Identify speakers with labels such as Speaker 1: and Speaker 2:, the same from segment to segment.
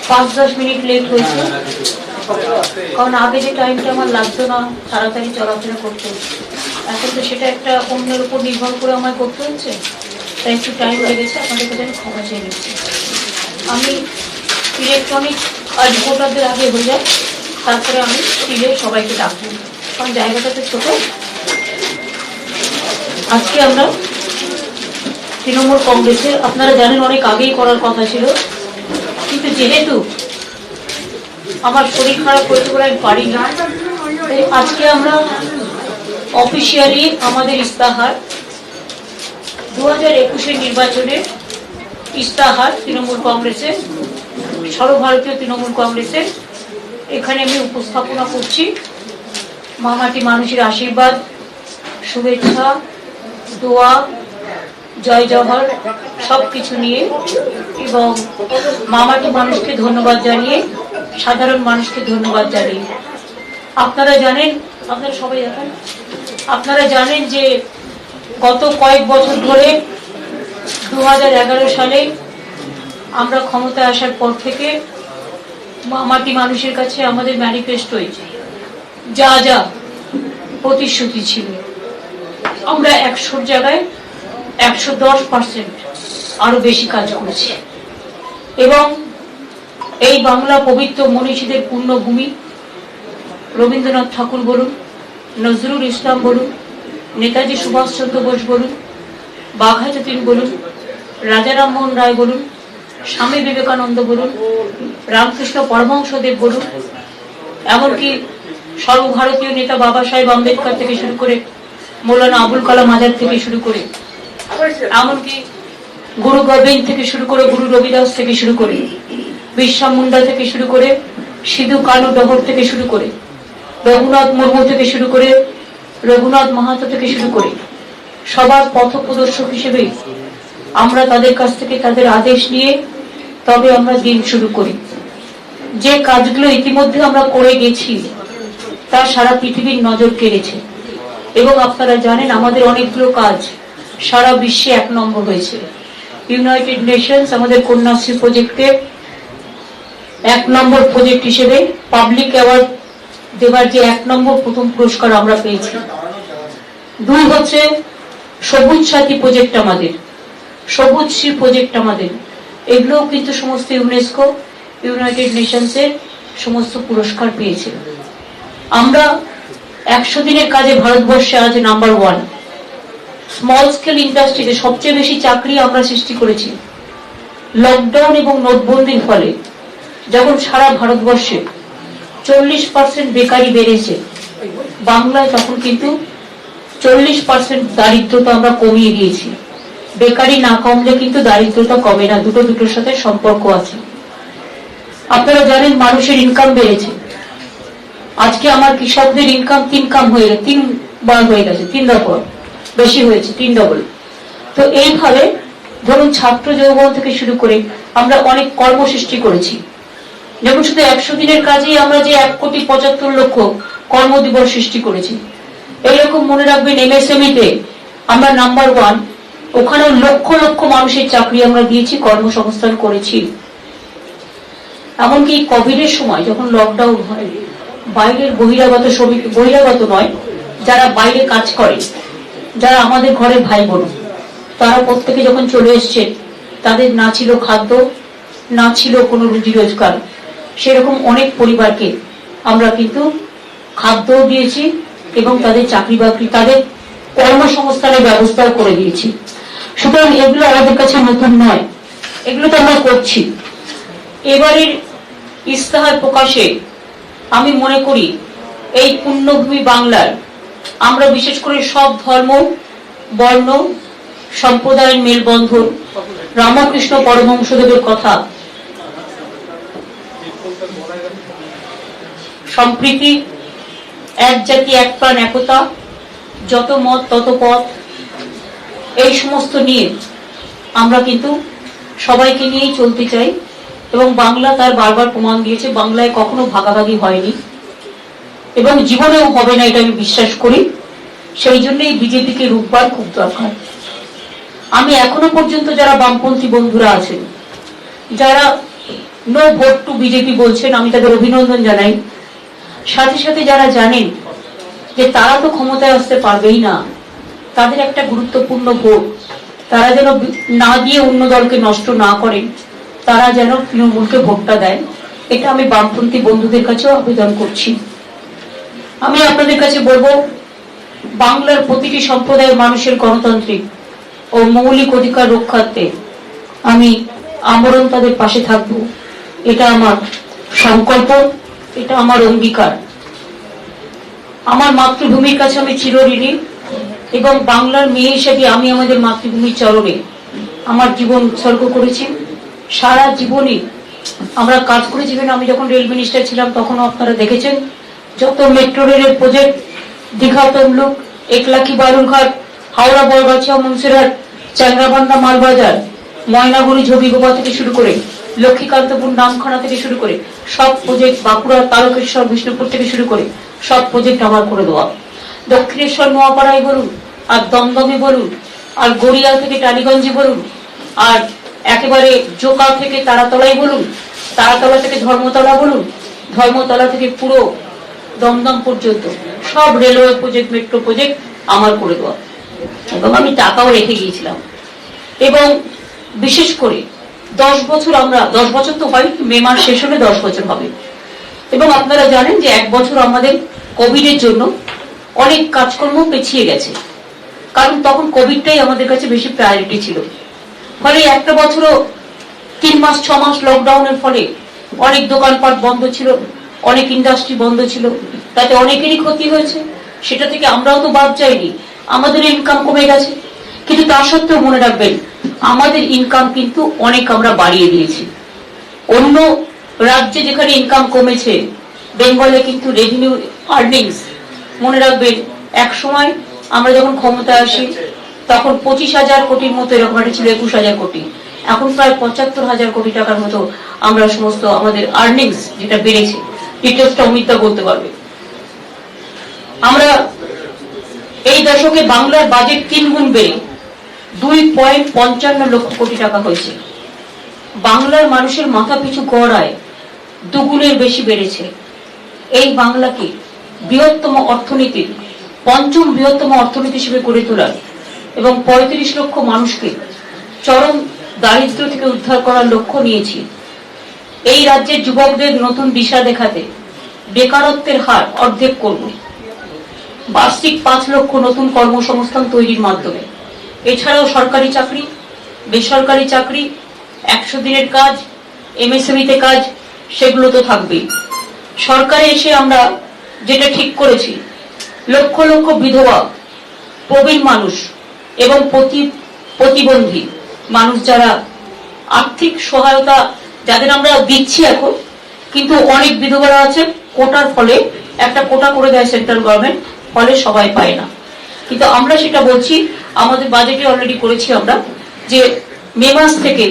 Speaker 1: 5-10 minute late হয়েছে, কারণ আগে যে টাইমটা আমার লাগতো না তাড়াতাড়ি চলাফেরা করতে, এখন তো সেটা একটা অন্যের উপর নির্ভর করে আমায় করতে হচ্ছে, তাই একটু টাইম লেগেছে। আপনাদের কাছে আমি ক্ষমা চেয়ে নিচ্ছি। আমি ইলেকট্রনিক রিপোর্টারদের আগে হয়ে যাই, তারপরে আমি স্টিলে সবাইকে ডাকবো, কারণ জায়গাটা তো ছোট। আজকে আমরা তৃণমূল কংগ্রেসে, আপনারা জানেন অনেক আগেই করার কথা ছিল, কিন্তু যেহেতু আমার শরীর খারাপ হয়েছে বলে আমি পারি না, আজকে আমরা অফিসিয়ালি আমাদের ইস্তাহার 2021-এর নির্বাচনের ইস্তাহার তৃণমূল কংগ্রেসের, সর্বভারতীয় তৃণমূল কংগ্রেসের এখানে আমি উপস্থাপনা করছি। মামাটি মানুষের আশীর্বাদ, শুভেচ্ছা, দোয়া, জয় জওহর সবকিছু নিয়ে, এবং মামাটি মানুষকে ধন্যবাদ জানিয়ে, সাধারণ মানুষকে ধন্যবাদ জানিয়ে। আপনারা জানেন, আপনারা সবাই জানেন, আপনারা জানেন যে গত কয়েক বছর ধরে 2011 সালে আমরা ক্ষমতায় আসার পর থেকে মামাটি মানুষের কাছে আমাদের ম্যানিফেস্টোয় যা যা প্রতিশ্রুতি ছিল, আমরা 100 জায়গায় 110% আরো বেশি কাজ করেছি। এবং এই বাংলা পবিত্র মনীষীদের পূর্ণভূমি, রবীন্দ্রনাথ ঠাকুর বলুন, নজরুল ইসলাম বলুন, নেতাজি সুভাষচন্দ্র বোস বলুন, বাঘা যতীন বলুন, রাজা রামমোহন রায় বলুন, স্বামী বিবেকানন্দ বলুন, রামকৃষ্ণ পরমহংসদেব বলুন, এমনকি সর্বভারতীয় নেতা বাবা সাহেব আম্বেদকর থেকে শুরু করে মৌলানা আবুল কালাম আজাদ থেকে শুরু করে, এমনকি গুরু গোবিন্দ থেকে শুরু করে, গুরু রবিদাস থেকে শুরু করে, বিরসা মুন্ডা থেকে শুরু করে, সিধু কানু ডহর থেকে শুরু করে, রঘুনাথ মুর্মু থেকে শুরু করে, রঘুনাথ মাহাতো থেকে শুরু করে, সবার পথপ্রদর্শক হিসেবে আমরা তাদের কাছ থেকে তাদের আদেশ নিয়ে তবে আমরা দিন শুরু করি। যে কাজগুলো ইতিমধ্যে আমরা করে গেছি তা সারা পৃথিবীর নজর কেড়েছে, এবং আপনারা জানেন আমাদের অনেকগুলো কাজ সারা বিশ্বে 1 নম্বর হয়েছে। ইউনাইটেড নেশনস আমাদের কন্যাশ্রী প্রজেক্টে 1 নম্বর প্রজেক্ট হিসেবে পাবলিক অ্যাওয়ার্ড দেবার যে 1 নম্বর প্রথম পুরস্কার আমরা পেয়েছি। 2 হচ্ছে সবুজ সাথী প্রজেক্ট, আমাদের সবুজ শ্রী প্রজেক্ট, আমাদের এগুলোও কিন্তু সমস্ত ইউনেস্কো, ইউনাইটেড নেশনসের সমস্ত পুরস্কার পেয়েছে। আমরা 100 দিনের কাজে ভারতবর্ষে আজ নাম্বার 1। স্মল স্কেল ইন্ডাস্ট্রিতে সবচেয়ে বেশি চাকরি আমরা সৃষ্টি করেছি। লকডাউন এবং নোটবন্দির ফলে যখন সারা ভারতবর্ষে 40% বেকারি বেড়েছে, বাংলায় তখন কিন্তু 40% দারিদ্রতা আমরা কমিয়ে দিয়েছি। বেকারি না কমলে কিন্তু দারিদ্রতা কমে না, দুটোর সাথে সম্পর্ক আছে। আপনারা জানেন মানুষের ইনকাম বেড়েছে। আজকে আমার কৃষকদের ইনকাম 3 হয়ে গেছে, 3 বার হয়ে গেছে, 3 দফা বেশি হয়েছে, 3 ডবল। তো এইভাবে ধরুন ছাত্র যৌবন থেকে শুরু করে আমরা অনেক কর্ম সৃষ্টি করেছি। যেমন শুধু 100 দিনের কাজেই আমরা যে 1,75,00,000 কর্মদিবস সৃষ্টি করেছি। এইরকম মনে রাখবেন এমএসএমই-তে আমরা নাম্বার 1, ওখানেও লক্ষ লক্ষ মানুষের চাকরি আমরা দিয়েছি, কর্মসংস্থান করেছি। এমনকি কোভিডের সময় যখন লকডাউন হয়, বাইরের বহিরাগত শ্রমিক, বহিরাগত নয়, যারা বাইরে কাজ করে, যারা আমাদের ঘরের ভাই বোন, তারা প্রত্যেকে যখন চলে এসছে, তাদের না ছিল খাদ্য, না ছিল কোনো রুজি রোজগার, সেরকম অনেক পরিবারকে আমরা কিন্তু খাদ্যও দিয়েছি এবং তাদের চাকরি বাকরি, তাদের কর্মসংস্থানের ব্যবস্থাও করে দিয়েছি। সুতরাং এগুলো আমাদের কাছে নতুন নয়, এগুলো তো আমরা করছি। এবারের ইস্তাহার প্রকাশে আমি মনে করি এই পুণ্যভূমি বাংলার আমরা বিশেষ করে সব ধর্ম, বর্ণ, সম্প্রদায়ের মেলবন্ধন, রামকৃষ্ণ পরমহংসদেবের কথা, সম্প্রীতি, এক জাতি এক প্রাণ একতা, যত মত তত পথ, এই সমস্ত নিয়ে আমরা কিন্তু সবাইকে নিয়েই চলতে চাই। এবং বাংলা তার বারবার প্রমাণ দিয়েছে, বাংলায় কখনো ভাগাভাগি হয়নি এবং জীবনেও হবে না, এটা আমি বিশ্বাস করি। সেই জন্যই বিজেপিকে রূপবার খুব দরকার। আমি এখনো পর্যন্ত যারা বামপন্থী বন্ধুরা আছেন, যারা নো ভোট টু বিজেপি বলছেন, আমি তাদের অভিনন্দন জানাই। সাথে সাথে যারা জানেন যে তারা তো ক্ষমতায় আসতে পারবেই না, তাদের একটা গুরুত্বপূর্ণ ভোট তারা যেন না দিয়ে অন্য দলকে নষ্ট না করেন, তারা যেন তৃণমূলকে ভোটটা দেন, এটা আমি বামপন্থী বন্ধুদের কাছেও আবেদন করছি। আমি আপনাদের কাছে বলবো, বাংলার প্রতিটি সম্প্রদায়ের মানুষের গণতান্ত্রিক ও মৌলিক অধিকার রক্ষার্থে আমি আমরণ তাদের পাশে থাকব, এটা আমার সংকল্প, এটা আমার অঙ্গীকার। আমার মাতৃভূমির কাছে আমি চিরঋণী এবং বাংলার মেয়ে হিসেবে আমি আমাদের মাতৃভূমির চরণে আমার জীবন উৎসর্গ করেছি। সারা জীবনই আমরা কাজ করেছি। আমি যখন রেল মিনিস্টার ছিলাম তখনও আপনারা দেখেছেন যত মেট্রো রেলের প্রজেক্ট, দীঘা তমলুক, একলাখি বালুরঘাট, হাওড়া বড়গাছিয়া মুন্সিরহাট, চ্যাংরাবান্ধা মালবাজার, ময়নাগুড়ি ঝবিগোপা থেকে শুরু করে লক্ষ্মীকান্তপুর নামখানা থেকে শুরু করে সব প্রজেক্ট, বাঁকুড়া তারকেশ্বর বিষ্ণুপুর থেকে শুরু করে সব প্রজেক্ট আমার করে দেওয়া। দক্ষিণেশ্বর নোয়াপাড়ায় বলুন, আর দমদমে বলুন, আর গড়িয়া থেকে টালিগঞ্জে বলুন, আর একেবারে জোকা থেকে তারাতলায় বলুন, তারাতলা থেকে ধর্মতলা বলুন, ধর্মতলা থেকে পুরো দমদম পর্যন্ত সব রেলওয়ে প্রজেক্ট, মেট্রো প্রজেক্ট আমার করে দেওয়া। এবং আমি টাকাও রেখে গিয়েছিলাম। এবং বিশেষ করে 10 বছর, আমরা 10 বছর তো হয়, মে মাস শেষ হলে 10 বছর হবে। এবং আপনারা জানেন যে 1 বছর আমাদের কোভিড এর জন্য অনেক কাজকর্ম পেছিয়ে গেছে, কারণ তখন কোভিডটাই আমাদের কাছে বেশি প্রায়োরিটি ছিল। ফলে একটা বছরও 3 মাস 6 মাস লকডাউনের ফলে অনেক দোকানপাট বন্ধ ছিল, অনেক ইন্ডাস্ট্রি বন্ধ ছিল, তাতে অনেকেরই ক্ষতি হয়েছে। সেটা থেকে আমরাও তো বাদ যাইনি, আমাদের ইনকাম কমে গেছে। কিন্তু তা সত্ত্বেও মনে রাখবেন, আমাদের ইনকাম কিন্তু অনেক আমরা বাড়িয়ে দিয়েছি। অন্য রাজ্যে যেখানে ইনকাম কমেছে, বেঙ্গলে কিন্তু রেভিনিউ আর্নিংস, মনে রাখবেন এক সময় আমরা যখন ক্ষমতায় আসি তখন 25,000 কোটির মতো এরকম একটা ছিল, 21,000 কোটি, এখন প্রায় 75,000 কোটি টাকার মতো আমরা সমস্ত আমাদের আর্নিংস যেটা বেড়েছে। ডিটেলসটা অমিতদা বলতে পারবে। আমরা এই দশকে বাংলার বাজেট 3 গুণ বেড়ে 2.55 লক্ষ কোটি টাকা হয়েছে। বাংলার মানুষের মাথা পিছু গড় আয় 2 গুণের বেশি বেড়েছে। এই বাংলাকে বৃহত্তম অর্থনীতির 5ম বৃহত্তম অর্থনীতি হিসেবে গড়ে তোলার এবং 35 লক্ষ মানুষকে চরম দারিদ্র থেকে উদ্ধার করার লক্ষ্য নিয়েছি। এই রাজ্যের যুবকদের নতুন দিশা দেখাতে বেকারত্বের হার অর্ধেক করব। বার্ষিক 5 লক্ষ নতুন কর্মসংস্থান তৈরির মাধ্যমে। এছাড়াও সরকারি চাকরি, বেসরকারি চাকরি, 100 দিনের কাজ, এমএসএমইতে কাজ, সেগুলো তো থাকবেই। সরকারে এসে আমরা যেটা ঠিক করেছি, লক্ষ লক্ষ বিধবা, প্রবীণ মানুষ এবং প্রতিবন্ধী মানুষ যারা আর্থিক সহায়তা যাদের আমরা দিচ্ছি এখন, কিন্তু অনেক বিধবারা আছে কোটার ফলে, একটা কোটা করে দেয় সেন্ট্রাল গভর্নমেন্ট, ফলে সবাই পায় না। কিন্তু আমরা সেটা বলছি, আমাদের বাজেটে অলরেডি করেছি আমরা, যে মে মাস থেকে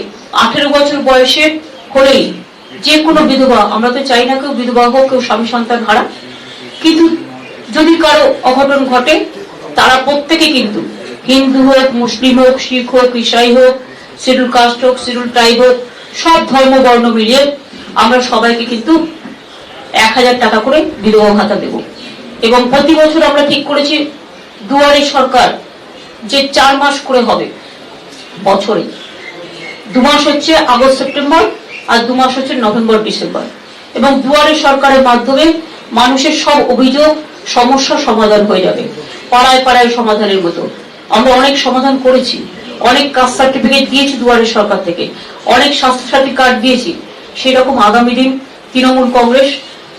Speaker 1: 18 বছর বয়সের হলেই যে কোনো বিধবা, আমরা তো চাই না কেউ বিধবা হোক, কেউ স্বামী সন্তান হারা, কিন্তু যদি কারো অঘটন ঘটে তারা প্রত্যেকে কিন্তু হিন্দু হোক, মুসলিম হোক, শিখ হোক, ইসাই হোক, শিডিউল কাস্ট হোক, শিডিউল ট্রাইব হোক, সব ধর্ম বর্ণ মিলিয়ে আমরা সবাইকে কিন্তু 1000 টাকা করে বিধবা ভাতা দেব। এবং প্রতি বছর আমরা ঠিক করেছি দুয়ারে সরকার, যে 4 মাস করে হবে বছরে। 2 মাস হচ্ছে আগস্ট সেপ্টেম্বর, আর 2 মাস হচ্ছে নভেম্বর ডিসেম্বর। এবং দুয়ারে সরকারের মাধ্যমে মানুষের সব অভিযোগ সমস্যা সমাধান হয়ে যাবে, পাড়ায় পাড়ায় সমাধানের মতো। আমরা অনেক সমাধান করেছি, অনেক কাস্ট সার্টিফিকেট দিয়েছি দুয়ারে সরকার থেকে, অনেক স্বাস্থ্যসাথী কার্ড দিয়েছি। সেরকম আগামী দিন তৃণমূল কংগ্রেস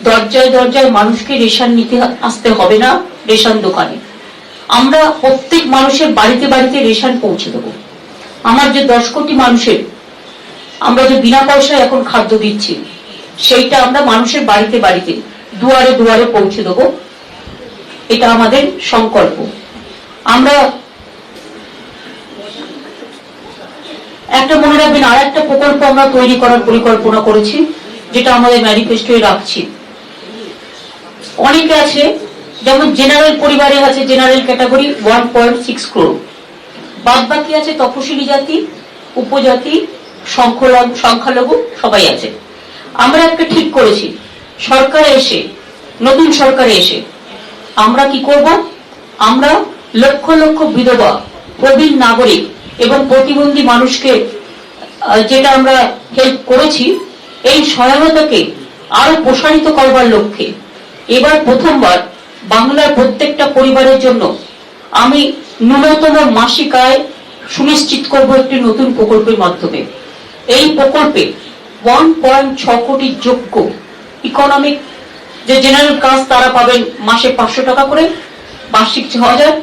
Speaker 1: দরজায় দরজায় মানুষকে রেশন নিতে আসতে হবে না, রেশন দোকানে আমরা প্রত্যেক মানুষের বাড়িতে বাড়িতে রেশন পৌঁছে দেবো। আমার যে 10 কোটি মানুষের আমরা যে বিনা পয়সায় এখন খাদ্য দিচ্ছি, সেইটা আমরা মানুষের বাড়িতে বাড়িতে দুয়ারে দুয়ারে পৌঁছে দেবো। এটা আমাদের সংকল্প। আমরা একটা মনে রাখবেন, আর একটা প্রকল্প আমরা তৈরি করার পরিকল্পনা করেছি, যেটা আমাদের ম্যানিফেস্টোয় রাখছি। অনেকে আছে, যেমন জেনারেল পরিবারে আছে জেনারেল ক্যাটাগরি 1.6 crore, বাদ বাকি আছে তপশিলি জাতি, উপজাতি, সংখ্যালঘু, সবাই আছে। আমরা একটা ঠিক করেছি, সরকারে এসে, নতুন সরকারে এসে আমরা কি করব, আমরা লক্ষ লক্ষ বিধবা, প্রবীণ নাগরিক এবং প্রতিবন্ধী মানুষকে যেটা আমরা হেল্প করেছি, এই সহায়তাকে আরো প্রসারিত করবার লক্ষ্যে এবার প্রথমবার বাংলার প্রত্যেকটা পরিবারের জন্য আমি ন্যূনতম মাসিক আয় সুনিশ্চিত করব একটি নতুন প্রকল্পের মাধ্যমে। এই প্রকল্পে 1.6 কোটি যোগ্য ইকোনমিক যে জেনারেল কাস্ট তারা পাবেন মাসে 500 টাকা করে, বার্ষিক 6000,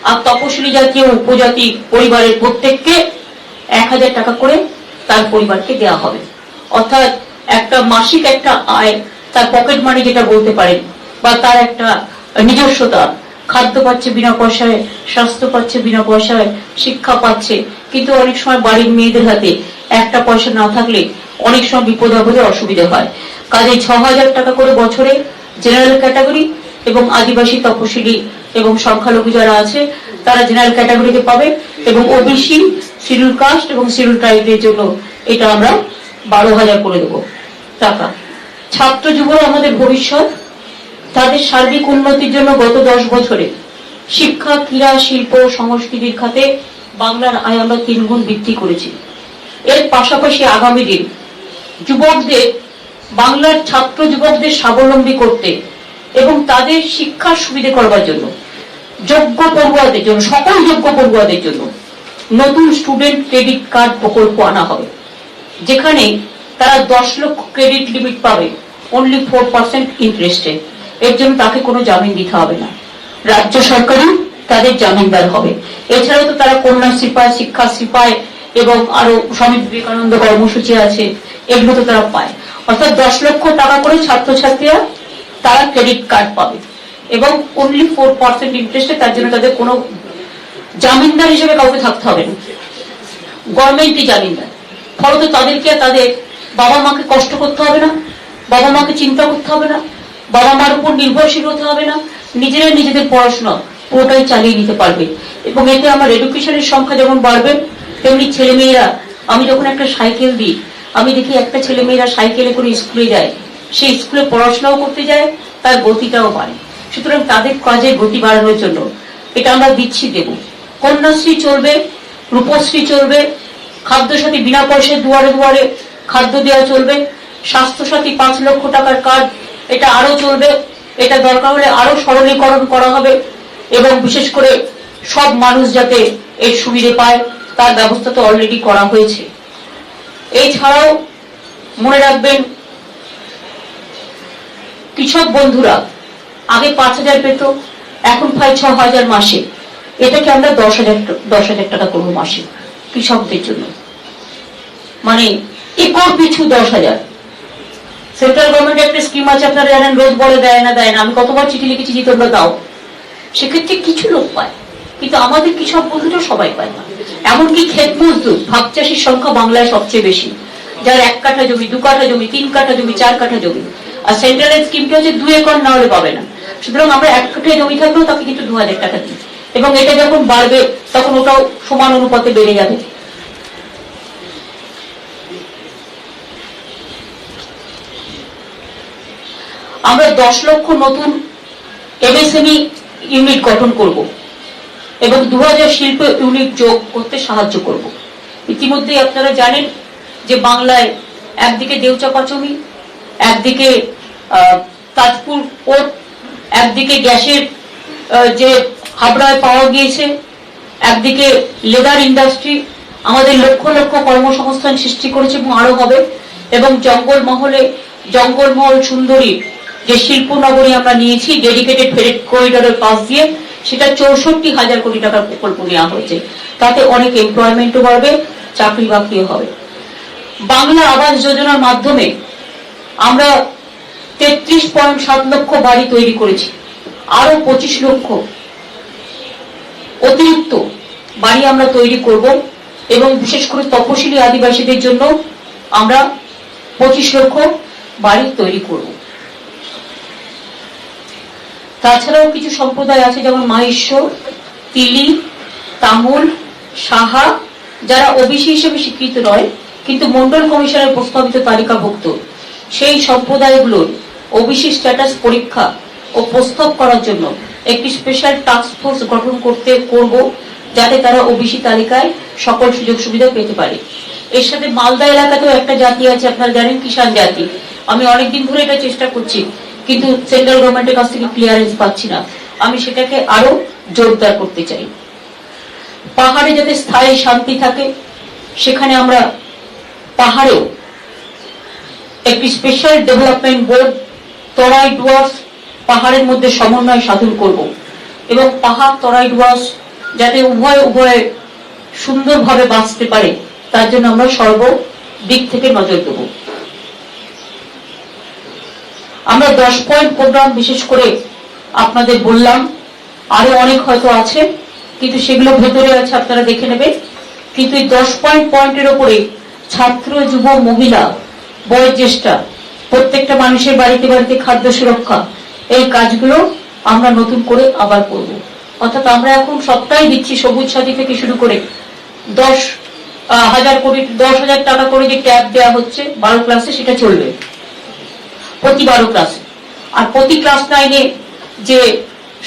Speaker 1: আর তপশিলি জাতীয় উপজাতি পরিবারের প্রত্যেককে 1000 টাকা করে তার পরিবারকে দেওয়া হবে। অর্থাৎ একটা মাসিক একটা আয়, তার পকেট মানি যেটা বলতে পারেন, বা তার একটা নিজস্বতা, খাদ্য পাচ্ছে বিনা পয়সায়, স্বাস্থ্য পাচ্ছে বিনা পয়সায়, শিক্ষা পাচ্ছে। কিন্তু অনেক সময় বাড়ির মেয়েদের হাতে একটা পয়সা না থাকলে অনেক সময় বিপদ আপদে অসুবিধা হয়। কাজে 6000 টাকা করে বছরে জেনারেল ক্যাটাগরি এবং আদিবাসী, তপশিলি এবং সংখ্যালঘু যারা আছে তারা জেনারেল ক্যাটাগরিতে পাবে, এবং ওবিসি, শিডিউল কাস্ট এবং শিডিউল ট্রাইবের জন্য এটা আমরা 12,000 করে দেবো টাকা। ছাত্র যুবরা আমাদের ভবিষ্যৎ, তাদের সার্বিক উন্নতির জন্য গত 10 বছরে শিক্ষা, ক্রীড়া, শিল্প, সংস্কৃতির খাতে বাংলার আয় আমরা 3 গুণ বৃদ্ধি করেছি। এর পাশাপাশি আগামী দিন যুবকদের, বাংলার ছাত্র যুবকদের স্বাবলম্বী করতে এবং তাদের শিক্ষার সুবিধা করবার জন্য যোগ্য পড়ুয়াদের জন্য, সকল যোগ্য পড়ুয়াদের জন্য নতুন স্টুডেন্ট ক্রেডিট কার্ড প্রকল্প আনা হবে, যেখানে তারা 10 লক্ষ ক্রেডিট লিমিট পাবে অনলি 4% ইন্টারেস্টে। এর জন্য তাকে কোনো জামিন দিতে হবে না, রাজ্য সরকারই তাদের জামিনদার হবে। এছাড়াও তো তারা কন্যা সিপাই, শিক্ষা সিপাই এবং আরো স্বামী বিবেকানন্দ কর্মসূচি আছে, এগুলো তো তারা পায়। অর্থাৎ 10 লক্ষ টাকা করে ছাত্রছাত্রীরা তারা ক্রেডিট কার্ড পাবে এবং অনলি 4% ইন্টারেস্টে। তার জন্য তাদের কোনো জামিনদার হিসেবে কাউকে থাকতে হবে না, গভর্নমেন্টই জামিনদার। ফলত তাদেরকে তাদের বাবা মাকে কষ্ট করতে হবে না, বাবা মাকে চিন্তা করতে হবে না, বাবা মার উপর নির্ভরশীল হতে হবে না, নিজেরাই নিজেদের পড়াশোনা পুরোটাই চালিয়ে নিতে পারবে। এবং এতে আমার এডুকেশনের সংখ্যা যেমন বাড়বে, তেমনি ছেলেমেয়েরা, আমি যখন একটা সাইকেল দিই, আমি দেখি একটা ছেলেমেয়েরা সাইকেলে করে স্কুলে যায়, সেই স্কুলে পড়াশোনাও করতে যায়, তার গতিটাও বাড়ে। সুতরাং তাদের কাজে গতি বাড়ানোর জন্য এটা আমরা দিচ্ছি, দেব। কন্যাশ্রী চলবে, রূপশ্রী চলবে, খাদ্যসাথী বিনা পয়সায় দুয়ারে দুয়ারে খাদ্য দেওয়া চলবে, স্বাস্থ্যসাথী 5 লক্ষ টাকার কার্ড এটা আরো চলবে। এটা দরকার হলে আরো সরলীকরণ করা হবে এবং বিশেষ করে সব মানুষ যাতে এর সুবিধে পায় তার ব্যবস্থা তো অলরেডি করা হয়েছে। এছাড়াও মনে রাখবেন, কৃষক বন্ধুরা আগে 5,000 পেত, এখন প্রায় 6,000 মাসে। এটাকে আমরা 10,000 টাকা করবো মাসে কৃষকদের জন্য, মানে একর পিছু 10,000। সেন্ট্রাল গভর্নমেন্ট একটা স্কিম আছে, আপনারা জানেন, রোজ বলে দেয় না দেয় না, আমি কতবার চিঠি লিখেছি যে তোমরা দাও। সেক্ষেত্রে কিছু লোক পায়, কিন্তু আমাদের কৃষক বন্ধুরা সবাই পায় না। এমনকি ক্ষেত মজদুর, ভাগ চাষির সংখ্যা বাংলায় সবচেয়ে বেশি, যার 1 কাঠা জমি, 2 কাঠা জমি, 3 কাঠা জমি, 4 কাঠা জমি। আর সেন্ট্রালের স্কিমটা হচ্ছে 2 একর না হলে পাবে না। সুতরাং আমরা 1 কাঠা জমি থাকলেও তাকে কিন্তু 2,000 টাকা দিই, এবং এটা যখন বাড়বে তখন ওটাও সমান অনুপাতে বেড়ে যাবে। আমরা 10 লক্ষ নতুন এমএসএমই ইউনিট গঠন করব এবং 2000 শিল্প ইউনিট যোগ করতে সাহায্য করব। ইতিমধ্যেই আপনারা জানেন যে বাংলায় একদিকে দেউচাপাচমি, একদিকে তাজপুর পোর্ট, একদিকে গ্যাসের যে হাবড়ায় পাওয়া গিয়েছে, একদিকে লেদার ইন্ডাস্ট্রি আমাদের লক্ষ লক্ষ কর্মসংস্থান সৃষ্টি করেছে এবং আরো হবে। এবং জঙ্গলমহল সুন্দরী যে শিল্প নগরী আমরা নিয়েছি ডেডিকেটেড ফ্রেট করিডোরের পাশ দিয়ে, সেটা 64,000 কোটি টাকার প্রকল্প নেওয়া হয়েছে। তাতে অনেক এমপ্লয়মেন্টও বাড়বে, চাকরি বাকরিও হবে। বাংলা আবাস যোজনার মাধ্যমে আমরা 33.7 লক্ষ বাড়ি তৈরি করেছি, আরো 25 লক্ষ অতিরিক্ত বাড়ি আমরা তৈরি করব এবং বিশেষ করে তপশিলি আদিবাসীদের জন্য আমরা 25 লক্ষ বাড়ি তৈরি করব। তাছাড়াও কিছু সম্প্রদায় আছে, যেমন মাহিষ্য, তিলি, তামুল, সাহা, যারা ওবিসি হিসেবে স্বীকৃত নয় কিন্তু মন্ডল কমিশনের প্রস্তাবিত তালিকাভুক্ত, সেই সম্প্রদায়গুলোর ওবিসি স্ট্যাটাস পরীক্ষা ও প্রস্তাব করার জন্য একটি স্পেশাল টাস্ক ফোর্স গঠন করব, যাতে তারা ওবিসি তালিকায় সকল সুযোগ সুবিধা পেতে পারে। এর সাথে মালদা এলাকাতেও একটা জাতি আছে, আপনারা জানেন, কিষাণ জাতি। আমি অনেকদিন ধরে এটা চেষ্টা করছি, কিন্তু সেন্ট্রাল গভর্নমেন্টের কাছ থেকে ক্লিয়ারেন্স পাচ্ছি না। আমি সেটাকে আরো জোরদার করতে চাই। পাহাড়ে যাতে স্থায়ী শান্তি থাকে, সেখানে আমরা পাহাড়েও একটি স্পেশাল ডেভেলপমেন্ট বোর্ড, তরাই ডুয়ার্স পাহাড়ের মধ্যে সমন্বয় সাধন করব, এবং পাহাড় তরাই ডুয়ার্স যাতে উভয় সুন্দরভাবে বাঁচতে পারে, তার জন্য আমরা সর্বদিক থেকে নজর দেব। আমরা 10 পয়েন্ট প্রোগ্রাম বিশেষ করে আপনাদের বললাম, আরো অনেক হয়তো আছে, কিন্তু সেগুলো ভেতরে আছে, আপনারা দেখে নেবেন। কিন্তু এই 10 পয়েন্টের ওপরে ছাত্র, যুব, মহিলা, বয়োজ্যেষ্ঠা, প্রত্যেকটা মানুষের বাড়িতে বাড়িতে খাদ্য সুরক্ষা, এই কাজগুলো আমরা নতুন করে আবার করব। অর্থাৎ আমরা এখন সবটাই দিচ্ছি, সবুজ সাথী থেকে শুরু করে 10,000 টাকা করে যে ট্যাব দেওয়া হচ্ছে 12 ক্লাসে, সেটা চলবে প্রতি 12 ক্লাসে। আর প্রতি ক্লাস 9-এ যে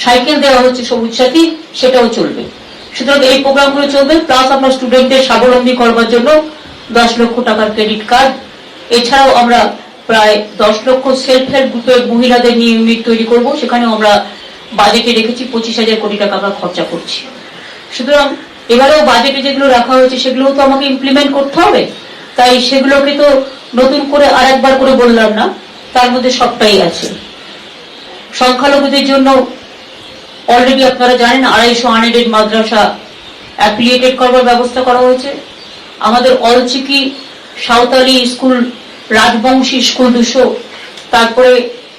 Speaker 1: সাইকেল দেওয়া হচ্ছে সবুজ সাথী, সেটাও চলবে। সুতরাং এই প্রোগ্রামগুলো চলবে। প্লাস আমরা স্টুডেন্টদের স্বাবলম্বী করবার জন্য 10 লক্ষ টাকার ক্রেডিট কার্ড, এছাড়াও আমরা প্রায় 10 লক্ষ সেলফ হেল্প গ্রুপের মহিলাদের নিয়ে ইউনিট তৈরি করব। সেখানেও আমরা বাজেটে রেখেছি 25,000 কোটি টাকা আমরা খরচা করছি। সুতরাং এবারেও বাজেটে যেগুলো রাখা হয়েছে সেগুলো তো আমাকে ইমপ্লিমেন্ট করতে হবে, তাই সেগুলোকে তো নতুন করে আরেকবার করে বললাম না, তার মধ্যে সবটাই আছে। সংখ্যালঘুদের জন্য অলরেডি আপনারা জানেন 250 আনএডেড মাদ্রাসা অ্যাফিলিয়েটেড করবার ব্যবস্থা করা হয়েছে। আমাদের অলচিকি, সাঁওতালি স্কুল, রাজবংশী স্কুল 200, তারপরে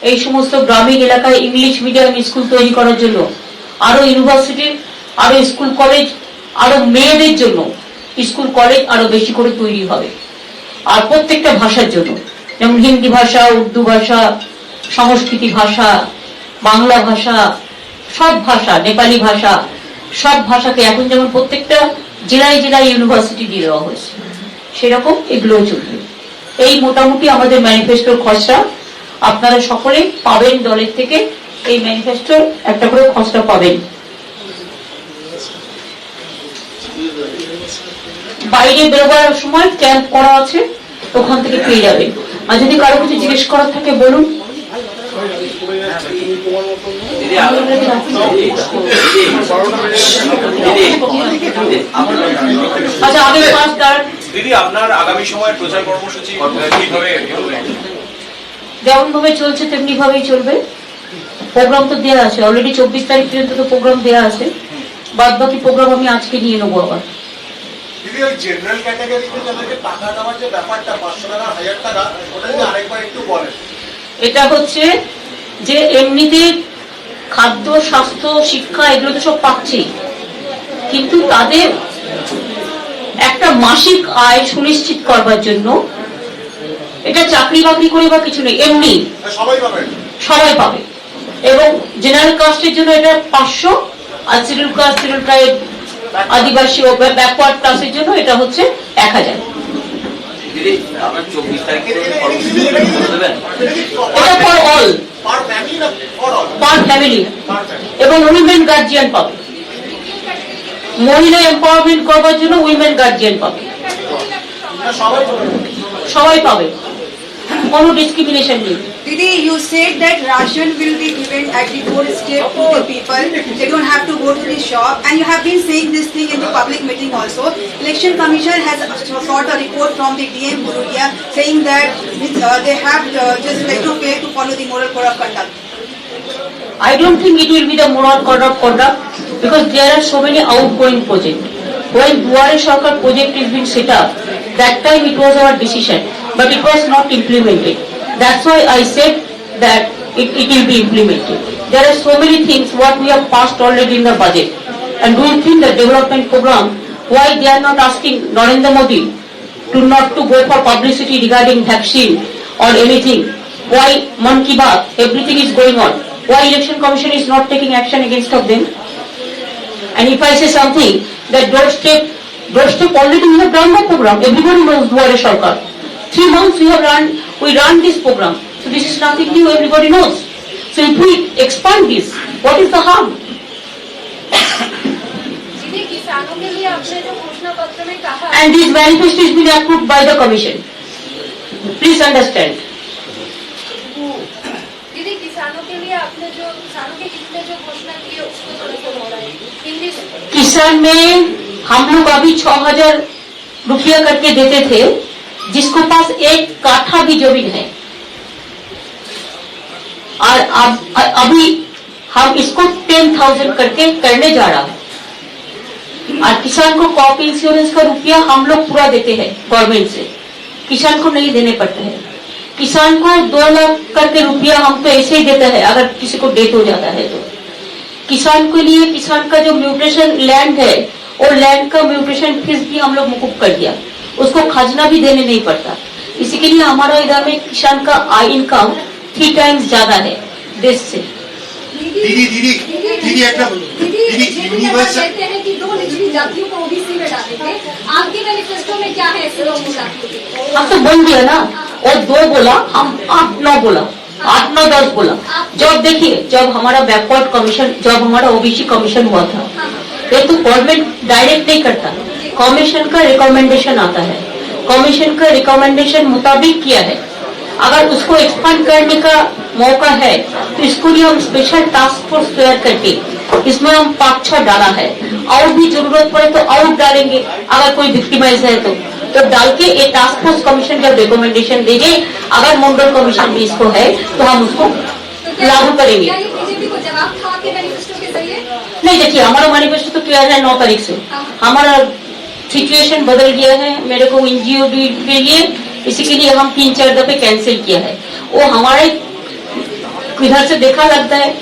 Speaker 1: এই সমস্ত গ্রামীণ এলাকায় ইংলিশ মিডিয়াম স্কুল তৈরি করার জন্য, আরো ইউনিভার্সিটি, আরো স্কুল কলেজ, আরো মেয়েদের জন্য স্কুল কলেজ আরো বেশি করে তৈরি হবে। আর প্রত্যেকটা ভাষার জন্য, যেমন হিন্দি ভাষা, উর্দু ভাষা, সংস্কৃতি ভাষা, বাংলা ভাষা, সব ভাষা, নেপালি ভাষা, সব ভাষাকে এখন যেমন প্রত্যেকটা জেলায় জেলায় ইউনিভার্সিটি দিয়ে দেওয়া হয়েছে, সেরকম এগুলো চলবে। এই মোটামুটি আমাদের ম্যানিফেস্টোর খসড়া। আপনারা সকলে পাবেন, দলের থেকে এই ম্যানিফেস্টোর একটা করে খসড়া পাবেন। বাইরে বেরোবার সময় ক্যাম্প করা আছে, ওখান থেকে পেয়ে যাবেন। আর যদি কারো কিছু জিজ্ঞেস করার থাকে বলুন। আচ্ছা, আগে
Speaker 2: দিদি, আপনার আগামী সময়ের প্রচার কর্মসূচি কিভাবে?
Speaker 1: যেমন ভাবে চলছে তেমনি ভাবেই চলবে। প্রোগ্রাম তো দেওয়া আছে অলরেডি, 24 তারিখ পর্যন্ত তো প্রোগ্রাম দেওয়া আছে। বাদ বাকি প্রোগ্রাম আমি আজকে নিয়ে নেবো আবার।
Speaker 3: জেনারেল ক্যাটাগরিতে যাদেরকে টাকা দেওয়ার যে ব্যাপারটা, 500 টাকা, 1000 টাকা, ওটা যদি আরেকবার একটু বলেন।
Speaker 1: এটা হচ্ছে যে এমনিতে খাদ্য, স্বাস্থ্য, শিক্ষা এগুলো তো সব পাচ্ছি, কিন্তু তাদের একটা মাসিক আয় সুনিশ্চিত করবার জন্য, এটা চাকরি বাকরি করে বা কিছু নেই, এমনি সবাই পাবে। এবং জেনারেল কাস্টের জন্য এটা 500, আর শিডিউল কাস্ট, শিডিউল ট্রাইব, আদিবাসী ও ব্যাকওয়ার্ড ক্লাসের জন্য এটা হচ্ছে 1000। এটা ফর অল, পার ফ্যামিলি, এবং উইমেন গার্জিয়ান পাবে। মহিলা এম্পাওয়ারমেন্ট করবার জন্য উইমেন গার্জিয়ান পাবে, সবাই পাবে, কোনো ডিসক্রিমিনেশন নেই।
Speaker 4: Didi, you said that ration will be given at the doorstep to the people. They don't have to go to the shop. And you have been saying this thing in the public meeting also. Election Commission has sought a report from the DM Burudia saying that they have just to fail to follow the moral code of conduct.
Speaker 1: I don't think it will be the moral code of conduct, because there are so many outgoing projects. When Duare Sarkar project is being set up, that time it was our decision, but it was not implemented. That's why I said that it will be implemented. There are so many things what we have passed already in the budget. And do you think the development program, why they are not asking Narendra Modi not to go for publicity regarding vaccine or anything? Why Man Ki Baat, everything is going on? Why Election Commission is not taking action against of them? And if I say something, that doorstep already we have done the program. Everybody knows Duare Sarkar. 3 months we have run we run this program. So this is nothing new, everybody knows. So if we expand this, what is the harm?
Speaker 5: दीदी किसानों के लिए आपने जो घोषणा पत्र में कहा
Speaker 1: And this manifesto is been approved by the commission. Please understand.
Speaker 5: दीदी किसानों के लिए आपने जो किसानों के हित में जो घोषणा की है उसको थोड़ा सा दोहराइए हिंदी से।
Speaker 1: किसान में हम लोग अभी 6,000 रुपया करके देते थे, जिसको पास एक काठा भी जमीन है, और अभी हम इसको 10,000 करके करने जा रहा है। और किसान को क्रॉप इंश्योरेंस का रुपया हम लोग पूरा देते हैं गवर्नमेंट से, किसान को नहीं देने पड़ते हैं। किसान को 2 लाख करके रुपया हम तो ऐसे ही देते हैं अगर किसी को डेथ हो जाता है तो। किसान के लिए किसान का जो म्यूटेशन लैंड है और लैंड का म्यूटेशन फीस भी हम लोग मुकुब कर दिया, उसको खजना भी देने नहीं पड़ता। इसी के लिए हमारा इधर में किसान का इनकम 3 टाइम्स ज्यादा है देश से।
Speaker 3: दीदी यूनिवर्सल
Speaker 5: कहते हैं कि 2 निचली जातियों को ओबीसी में डालेंगे, आपके मैनिफेस्टो में क्या है ऐसे लोगों जातियों के?
Speaker 1: हम तो बोल दिया ना, और 2 बोला, हम 8-9 बोला, 8-9-10 बोला। जब देखिए, जब हमारा बैकवर्ड कमीशन, जब हमारा ओबीसी कमीशन हुआ था, ये तो गवर्नमेंट डायरेक्ट नहीं करता, कमीशन का रिकमेंडेशन आता है। कमीशन का रिकमेंडेशन मुताबिक किया है। अगर उसको एक्सपांड करने का मौका है तो इसको लिए हम स्पेशल टास्क फोर्स तैयार करके इसमें हम 5-6 डाला है, और भी जरूरत पड़े तो और डालेंगे। अगर कोई विक्टिमाइज है तो डाल के ये टास्क फोर्स कमीशन जब रिकमेंडेशन देंगे, अगर मंडल कमीशन भी इसको है तो हम उसको लागू करेंगे।
Speaker 5: क्या ये बीजेपी को जवाब था आपके मैनिफेस्टो के जरिए?
Speaker 1: नहीं, देखिए हमारा मैनिफेस्टो तो क्लियर है 9 तारीख से। हमारा सिचुएशन बदल गया है, मेरे को एनजीओ के लिए, इसी के लिए हम 3-4 दफे कैंसिल किया है। वो हमारे इधर से देखा लगता है,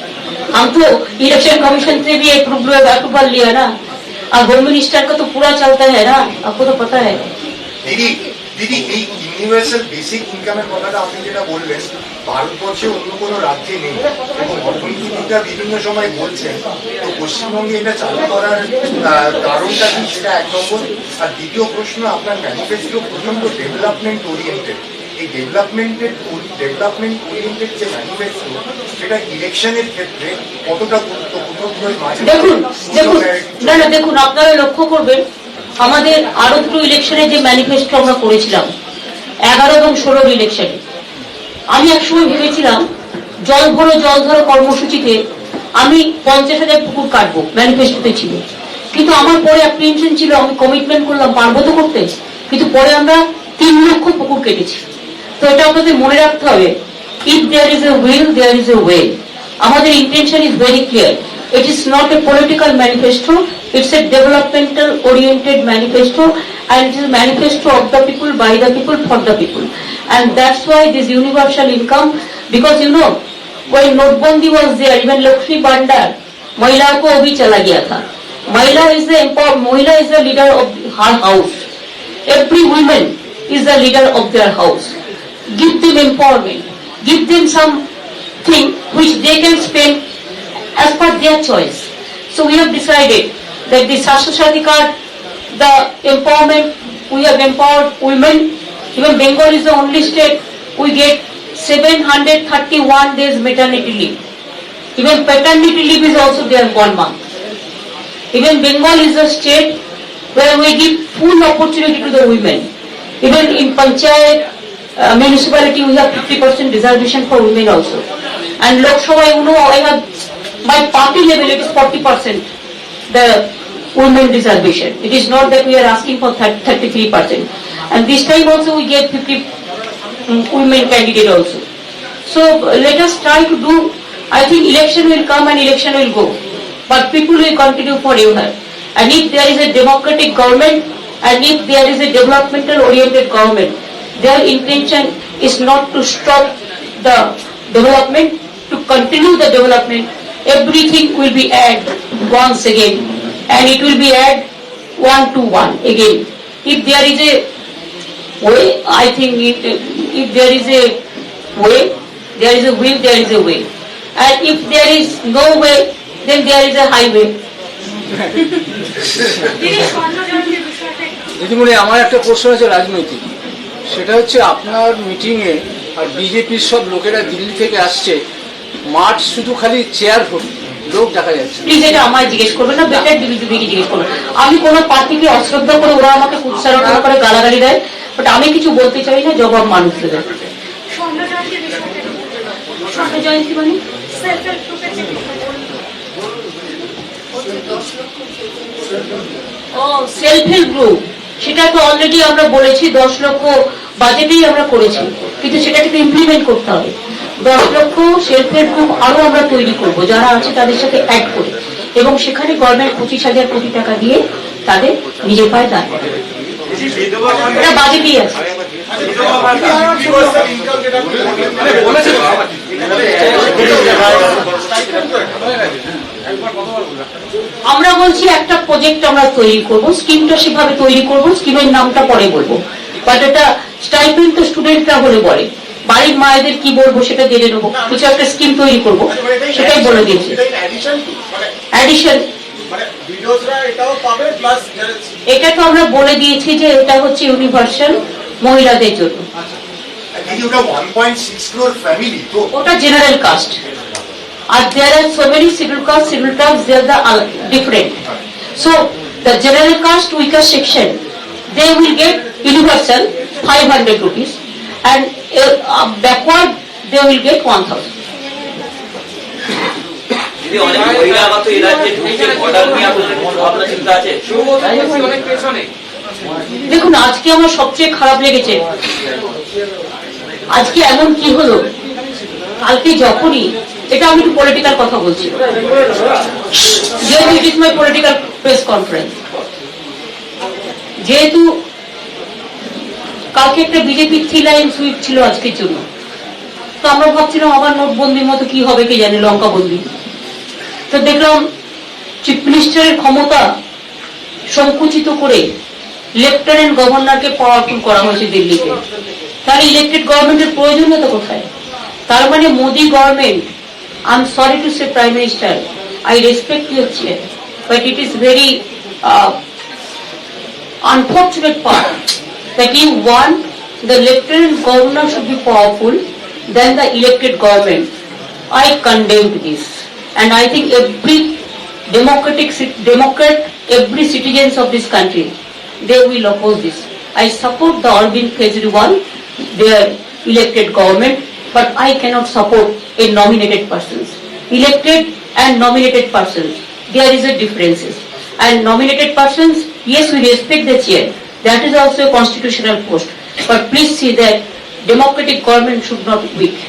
Speaker 1: हम तो इलेक्शन कमीशन से भी अप्रूवल लिया ना, और होम मिनिस्टर का तो पूरा चलता है ना, आपको तो पता है।
Speaker 3: দিদি এই ইউনিভার্সাল বেসিক ইনকামের কথাটা আপনি যেটা বললেন, ভারতবর্ষে অন্য কোনো রাজ্যে নেই এবং অর্থনীতিবিদরা বিভিন্ন সময় বলছেন, তো পশ্চিমবঙ্গে এটা চালু করার কারণটা কি, সেটা 1 নম্বর। আর দ্বিতীয় প্রশ্ন, আপনার ম্যানিফেস্টো প্রচন্ড ডেভেলপমেন্ট ওরিয়েন্টেড, এই ডেভেলপমেন্ট ওরিয়েন্টেড যে ম্যানিফেস্টো, সেটা ইলেকশনের ক্ষেত্রে কতটা গুরুত্বপূর্ণ?
Speaker 1: দেখুন আপনারা লক্ষ্য করবেন, আমাদের আরো 2 ইলেকশনে যে ম্যানিফেস্টো আমরা করেছিলাম 11 এবং 16 ইলেকশনে, আমি একসময় ভেবেছিলাম জল ধরো কর্মসূচিতে আমি 50,000 পুকুর কাটবো, ম্যানিফেস্টোতে ছিল। কিন্তু আমার পরে অ্যাপ্রিহেনশন ছিল, আমি কমিটমেন্ট করলাম পারবো তো করতে, কিন্তু পরে আমরা 3 লক্ষ পুকুর কেটেছি। তো এটা আমাদের মনে রাখতে হবে, if there is a will there is a way. আমাদের intention is very clear. It is not a political manifesto, it's a developmental oriented manifesto, and it is a manifesto of the people, by the people, for the people. And that's why this universal income, because you know, when Notbandi was there, even Lakshmi Bandar, Mahila ko abhi chala gaya tha. Mahila is the leader of her house. Every woman is the leader of their house. Give them empowerment, give them something which they can spend as per their choice. So we have decided that the Sastha Shadi card, the empowerment, we have empowered women. Even Bengal is the only state we get 731 days maternity leave. Even paternity leave is also there 1 month. Even Bengal is a state where we give full opportunity to the women. Even in Panchayat municipality we have 50% reservation for women also. And Lok Sabha, you know, I have by party level it is 40% the women reservation. It is not that we are asking for 33%. And this time also we get 50 women candidate also. So let us try to do, I think election will come and election will go, but people will continue forever. And if there is a democratic government, and if there is a developmental oriented government, their intention is not to stop the development, to continue the development. Everything will be added once again, and it will be added 1 to 1 again. If there is a way, I think if there is a way, there is a will, there is a way. And if there is no way, then there is a highway.
Speaker 6: দিদিমণি, আমার একটা প্রশ্ন আছে রাজনৈতিক, সেটা হচ্ছে আপনার মিটিংয়ে আর বিজেপির সব লোকেরা দিল্লি থেকে আসছে, মাঠ শুধু খালি চেয়ার ভর্তি, লোক দেখা যাচ্ছে।
Speaker 1: প্লিজ এটা আমায় জিজ্ঞেস করবেন না, বেটার বিজেপিকে জিজ্ঞেস করবেন। আমি কোনো পার্টিকে অশ্রদ্ধা করে ওরা আমাকে কুৎসারণা করে গালাগালি দেয়, বাট আমি কিছু বলতে চাই না, জবাব মানুষকে দেয়।
Speaker 5: স্বর্ণ জয়ন্তীর বিষয়টা একটু বলতে পারবেন?
Speaker 1: স্বর্ণ জয়ন্তী মানে
Speaker 5: সেলফ হেল্প গ্রুপের যে
Speaker 1: ও সেলফ হেল্প গ্রুপ, সেটা তো অলরেডি আমরা বলেছি 10 লক্ষ বাজেটেই আমরা করেছি, কিন্তু সেটাকে তো ইমপ্লিমেন্ট করতে হবে। 10 লক্ষ সেলফ হেল্প গ্রুপ আরো আমরা তৈরি করব, যারা আছে তাদের সাথে অ্যাড করে, এবং সেখানে গভর্নমেন্ট 25,000 কোটি টাকা দিয়ে তাদের নিজের পায়ে দাঁড় করাবে। এটা বাজেটই আছে। আমরা বলছি একটা প্রজেক্ট আমরা তৈরি করব, স্কিমটা সেভাবে তৈরি করব, স্কিমের নামটা পরে বলবো, বাট এটা স্টাইপেন্ড তো স্টুডেন্টরা বলে বলে, বাড়ির মায়েদের কি বলবো সেটা জেনে নেবো, কিছু একটা স্কিম তৈরি করব, সেটাই বলে দিয়েছি। অ্যাডিশন এটা তো আমরা বলে দিয়েছি যে এটা হচ্ছে ইউনিভার্সাল মহিলাদের জন্য। ওটা জেনারেল কাস্ট, আর there are so many scheduled castes, they are the different. So the general caste weaker section, they will get universal 500 rupees, and backward they will get 1,000.
Speaker 2: দিদি, অনেক মহিলা আবার তো এই রাজ্যে ঢুকছে, অর্ডার নিয়ে আপনাদের কোনো ভাবনা চিন্তা আছে?
Speaker 1: দেখুন, আজকে আমার সবচেয়ে খারাপ লেগেছে, আজকে এমন কি হলো, কালকে যখনই, এটা আমি একটু পলিটিক্যাল কথা বলছি, যেহেতু it is my political press conference, যেহেতু কালকে একটা বিজেপি 3 লাইন সুইপ ছিল আজকের জন্য, তো আমরা ভাবছিলাম আবার নোটবন্দির মতো কি হবে কে জানে, লঙ্কাবন্দি। তো দেখলাম চিফ মিনিস্টারের ক্ষমতা সংকুচিত করে লেফটেন্যান্ট গভর্নরকে পাওয়ারফুল করা হয়েছে দিল্লিতে। তাহলে ইলেক্টেড গভর্নমেন্টের প্রয়োজনীয়তা কোথায়? তার মানে Modi government, I am sorry to say prime minister, I respect your chair, but it is very unfortunate part that you want the lieutenant governor should be powerful than the elected government. I condemn this, and I think every democrat, every citizens of this country, they will oppose this. I support the Arvind Kejriwal, their elected government, but I cannot support a nominated persons. Elected and nominated persons, there is a differences. And nominated persons, yes, we respect the chair. That is also a constitutional post. But please see that democratic government should not be weak.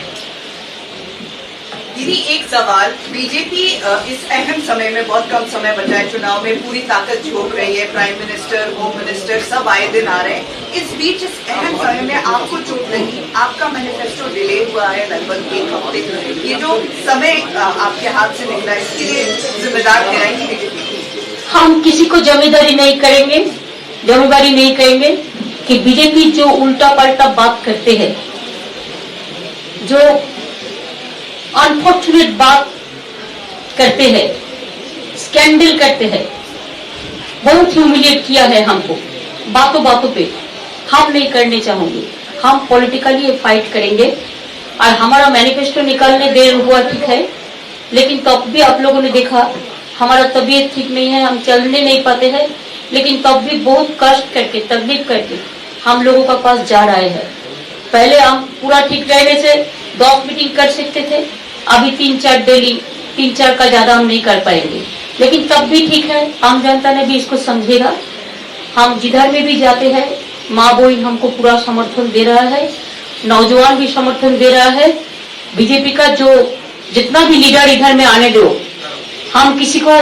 Speaker 7: दीदी, एक सवाल, BJP इस अहम समय में, बहुत कम समय बचा है चुनाव में, पूरी ताकत झोंक रही है, प्राइम मिनिस्टर, होम मिनिस्टर सब आए दिन आ रहे हैं। इस बीच इस अहम समय में आपको चोट लगी, आपका मैनिफेस्टो डिले हुआ है लगभग 1 हफ्ते। ये जो समय आपके हाथ से निकला, इसके लिए जिम्मेदार ठहराएंगे बीजेपी?
Speaker 1: हम किसी को जिम्मेदारी नहीं करेंगे कि बीजेपी जो उल्टा पलटा बात करते हैं, जो अनफॉर्चुनेट बात करते हैं, स्कैंडल करते हैं, बहुत ह्यूमिलिएट किया है हमको बातों बातों पे। हम नहीं करने चाहेंगे, हम पॉलिटिकली फाइट करेंगे। और हमारा मैनिफेस्टो निकालने देर हुआ ठीक है, लेकिन तब भी आप लोगों ने देखा हमारा तबीयत ठीक नहीं है, हम चलने नहीं पाते हैं, लेकिन तब भी बहुत कष्ट करके, तकलीफ करके हम लोगों का पास जा रहे हैं। पहले हम पूरा ठीक रहने से 10 मीटिंग कर सकते थे, अभी 3-4 डेली, 3-4 का ज्यादा हम नहीं कर पाएंगे, लेकिन तब भी ठीक है। आम जनता ने भी इसको समझेगा। हम जिधर में भी जाते हैं, माँ बहन हमको पूरा समर्थन दे रहा है, नौजवान भी समर्थन दे रहा है। बीजेपी का जो जितना भी लीडर इधर में आने दो, हम किसी को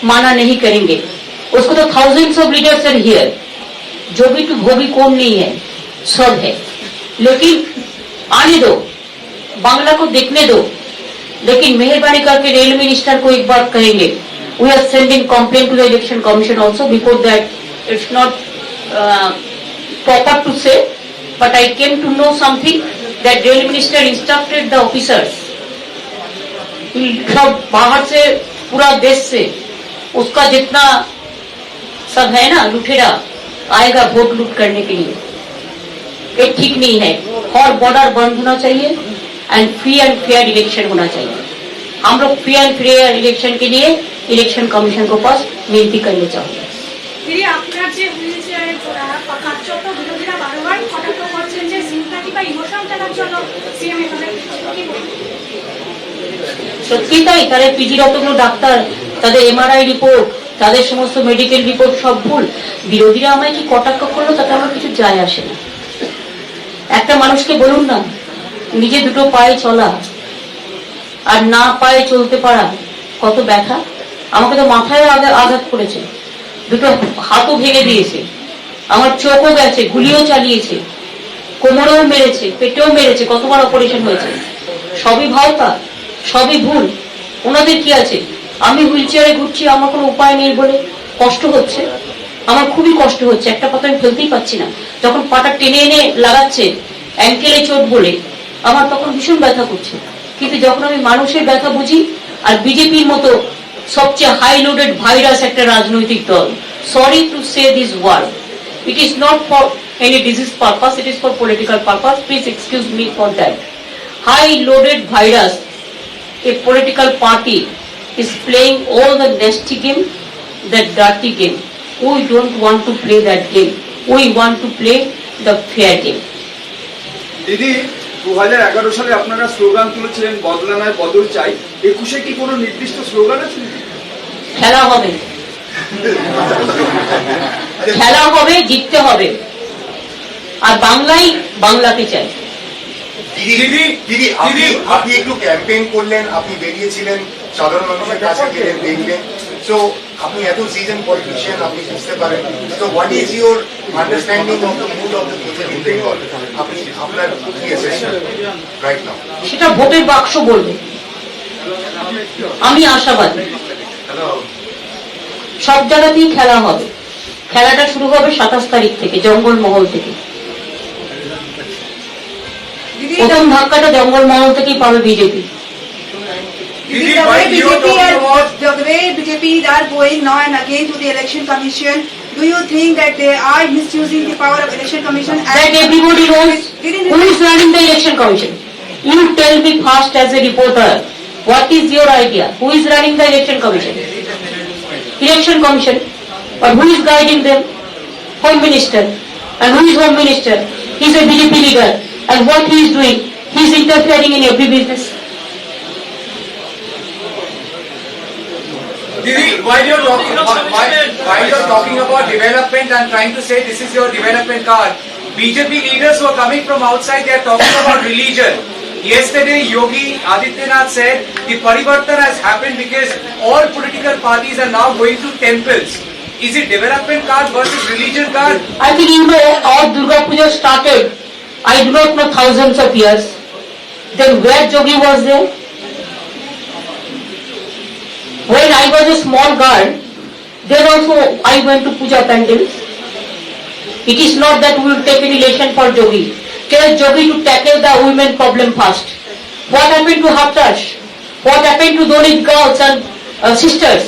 Speaker 1: माना नहीं करेंगे। उसको तो thousands of leaders are here, जो भी तो वो भी कौन नहीं है, सब है, लेकिन आने दो, बांग्ला को देखने दो। लेकिन मेहरबानी करके रेल मिनिस्टर को एक बात कहेंगे, we are sending complaint to the election commission also, before that it's not proper to say, but I came to know something that rail minister instructed the officers, सब बाहर से पूरा देश से उसका जितना सब है ना लुटेरा आएगा वोट लूट करने के लिए। ये ठीक नहीं है। और बॉर्डर बंद होना चाहिए and free and fair election होना चाहिए। हम लोग फ्री एंड फेयर इलेक्शन के लिए इलेक्शन कमीशन को पास विनती करने चाहते हैं।
Speaker 5: দিদি আপনার যে হুইল চেয়ারের কার্যত বিরোধীরা বারবার কটাক্ষ করছেন যে সিম্পাথি বা ইমোশন টানার জন্য সিএম এখানে কি বলবেন?
Speaker 1: সত্যি তাই, তাদের পিজি রতন ডাক্তার, তাদের এমআরআই রিপোর্ট, তাদের সমস্ত মেডিকেল রিপোর্ট সব ভুল। বিরোধীরা আমায় কি কটাক্ষ করলো তাতে আমার কিছু যায় আসে না। একটা মানুষকে বলুন না, নিজে দুটো পায়ে চলা আর না পায়ে চলতে পারা কত ব্যথা। আমাকে তো মাথায় আঘাত করেছে, দুটো হাতও ভেঙে দিয়েছে, আমার চোখও গেছে, গুলিও চালিয়েছে, কোমরেও মেরেছে, পেটেও মেরেছে, কতবার অপারেশন হয়েছে। সবই ভাওতা, সবই ভুল। ওনাদের কি আছে? আমি হুইল চেয়ারে ঘুরছি, আমার কোনো উপায় নেই বলে কষ্ট হচ্ছে, আমার খুবই কষ্ট হচ্ছে। একটা পাতা আমি ফেলতেই পারছি না। যখন পাটা টেনে এনে লাগাচ্ছে অ্যাঙ্কেলে চোট বলে, আমার তখন ভীষণ ব্যথা করছে। কিন্তু যখন আমি মানুষের ব্যথা বুঝি, আর বিজেপির মতো সবচেয়ে হাই লোডেড ভাইরাস একটা রাজনৈতিক দল, sorry to say this word, it is not for any disease purpose, it is for political purpose, please excuse me for that. High loaded virus, a political party is playing all the nasty game, that dirty game. We don't want to play that game. We want to play the fair game.
Speaker 8: দিদি 2011 সালে আপনারা slogan তুলেছিলেন বদলা নয় বদল চাই। 21-এ কি কোনো নির্দিষ্ট স্লোগান আছে?
Speaker 1: খেলা হবে, খেলা হবে, জিততে হবে, আর বাংলাই বাংলাকে চাই।
Speaker 3: দিদি আপনি একটু ক্যাম্পেইন করলেন, আপনি বেরিয়েছিলেন, সাধারণ মানুষের কাছে গেলেন, দেখলেন, সো আপনি এত সিজন পলিটিশিয়ান, আপনি বুঝতে পারেন। তো what is your understanding of the mood of the people in Bengal? আপনি আপনার কি অ্যাসেসমেন্ট রাইট নাও?
Speaker 1: সেটা ভোটের বাক্স বলবে। আমি আশাবাদী সব জায়গাতেই খেলা হবে। খেলাটা শুরু হবে 27 তারিখ থেকে, জঙ্গলমহল থেকে। প্রথম ধাক্কাটা জঙ্গলমহল থেকেই পাবে BJP.
Speaker 4: The way BJP are going now and again to the election commission, do you think that they are misusing the power of election commission?
Speaker 1: That everybody knows who is running the election commission. You tell me first as a reporter, what is your idea? Who is running the election commission? Election commission. But who is guiding them? Home Minister. And who is Home Minister? He is a BJP leader. And what he is doing? He is interfering in every business.
Speaker 9: Didi, while you're talking about development and trying to say this is your development card, BJP leaders who are coming from outside, they are talking about religion. Yesterday, Yogi Adityanath said the parivartan has happened because all political parties are now going to temples. Is it development card versus religion card?
Speaker 1: I think you know how Durga Puja started. I do not know thousands of years. Then where Yogi was there? When I was a small girl, then also I went to puja pandals. It is not that we will take an election for Yogi. Tell Yogi to tackle the women problem first. What happened to Haftash? What happened to Dalit girls and sisters?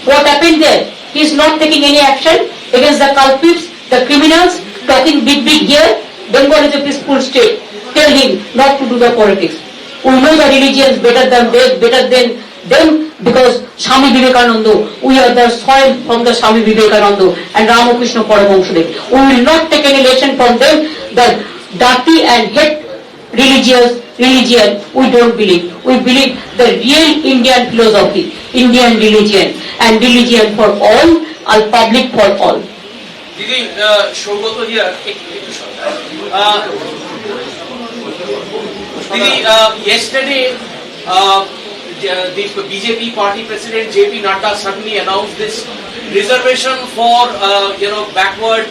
Speaker 1: What happened there? He is not taking any action against the culprits, the criminals, talking big here. Bengal is a peaceful state. Tell him not to do the politics. We know the religions better than them because Swami Vivekananda, we are the soil from the Swami Vivekananda and Ramakrishna Paramahansa. We will not take any lesson from them. The dirty and hate religion, we don't believe. We believe the real Indian philosophy, Indian religion, and religion for all, and public for all.
Speaker 2: Didi, Shogoto here. Didi, yesterday, the BJP party president JP Nadda suddenly announced this reservation for backward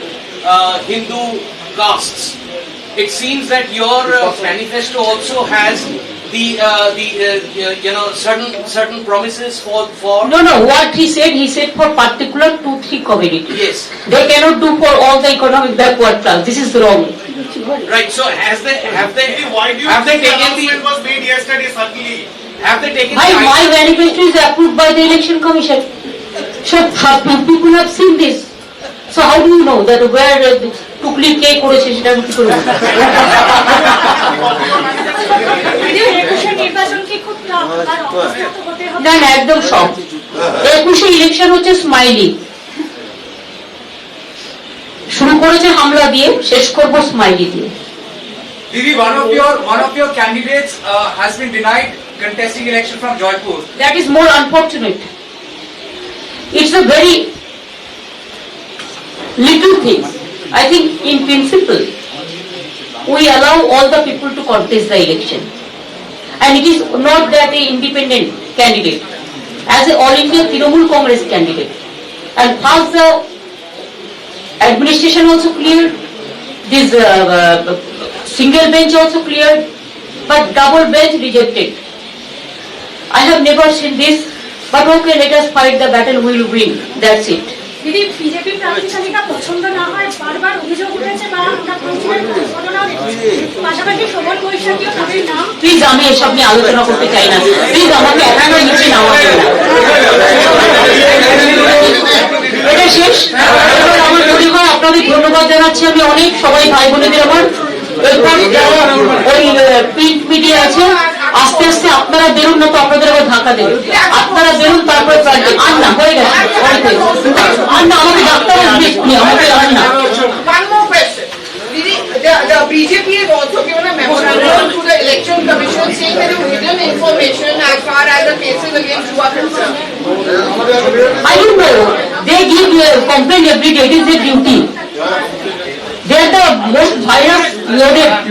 Speaker 2: Hindu castes. It seems that your manifesto also has the certain promises for.
Speaker 1: No. What he said for particular 2-3 communities.
Speaker 2: Yes.
Speaker 1: They cannot do for all the economic backward class. This is wrong.
Speaker 2: Right. So have they taken the
Speaker 8: was made yesterday suddenly?
Speaker 2: Have they taken
Speaker 1: My manifesto is approved by the election commission. So people have seen this. So how do you know that where টুকলি কে করেছে সেটা আমি কি করে বলবো?
Speaker 5: দিদি, 21 নির্বাচন কি খুব tough? আর অবস্থা তো হতে হবে।
Speaker 1: না না, একদম সব 21 ইলেকশন হচ্ছে স্মাইলি। শুরু করেছে হামলা দিয়ে, শেষ করবো স্মাইলি দিয়ে।
Speaker 9: Didi, one of your candidates has been denied contesting election from Jaipur.
Speaker 1: That is more unfortunate. It's a very little thing. I think in principle, we allow all the people to contest the election. And it is not that a independent candidate, as a All India Trinamool Congress candidate. And first the administration also cleared, this single bench also cleared, but double bench rejected. I have never seen this, but okay, let us fight the battle, we will win. That's it.
Speaker 5: দিদি, BJP প্রার্থী তালিকা পছন্দ না হয় বারবার অভিযোগ উঠেছে বা আমরা কাউন্সিলের ঘটনাও দেখেছি। পাশাপাশি সবল বৈশাখীও তাদের নাম।
Speaker 1: প্লিজ, আমি এসব নিয়ে আলোচনা করতে চাই না। প্লিজ আমাকে একা নিচে নামা যাবে না। এটা শেষ। এবার আমার মনে হয় আপনাদের ধন্যবাদ জানাচ্ছি আমি অনেক, সবাই ভাই বোনেদের আমার। এরপর যারা ওই প্রিন্ট মিডিয়া আছে, আস্তে আস্তে আপনারা বেরুন, না তো আপনাদের আবার ধাক্কা দেবে। আপনারা বেরুন, তারপরে আর না হয়ে গেছে, অনেক হয়ে গেছে। আর না, আমাকে ডাক্তার আমাকে আর না।
Speaker 7: One more question. Didi, the BJP has also given a memorandum to the Election Commission saying there is hidden information as far as the cases against you are concerned.
Speaker 1: I don't know. They give complaint every day. It is their duty. They are the most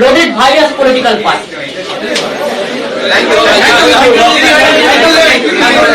Speaker 1: loaded virus political party.
Speaker 2: Thank you.